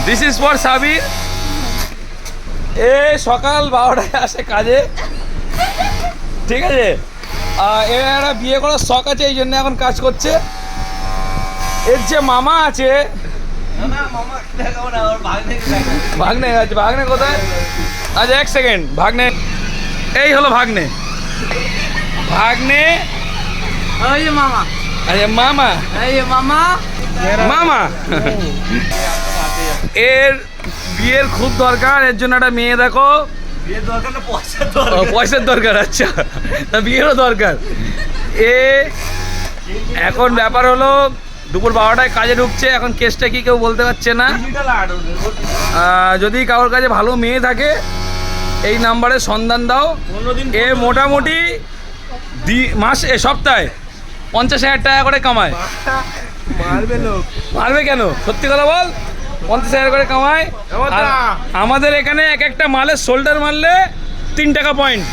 This is for Sabir. এ সকাল 12টায় আসে কাজে, ঠিক আছে। এর একটা বিয়ে করার শখ আছে, এই জন্য এখন কাজ করছে। এর যে মামা আছে, ভাগ্নে আছে। ভাগ্নে কোথায়? আচ্ছা এক সেকেন্ড, ভাগ্নে এই হলো ভাগ্নে। ভাগ্নে মামা, আচ্ছা মামা, মামা মামা। এর বিয়ের খুব দরকার, এর জন্য একটা মেয়ে দেখো। পয়সার দরকার, আচ্ছা তা বিয়েরও দরকার। এখন ব্যাপার হলো দুপুর 12টায় কাজে ঢুকছে, এখন কেসটা কি কেউ বলতে পারছে না। যদি কারোর কাছে ভালো মেয়ে থাকে এই নাম্বারে সন্ধান দাও। এ মোটামুটি মাসে সপ্তাহে 50,000 টাকা করে কামায়। মারবে কেন, সত্যি কথা বল। 50,000 করে কামায়। আমাদের এখানে এক একটা মালের শোল্ডার মারলে 3 টাকা পয়েন্ট।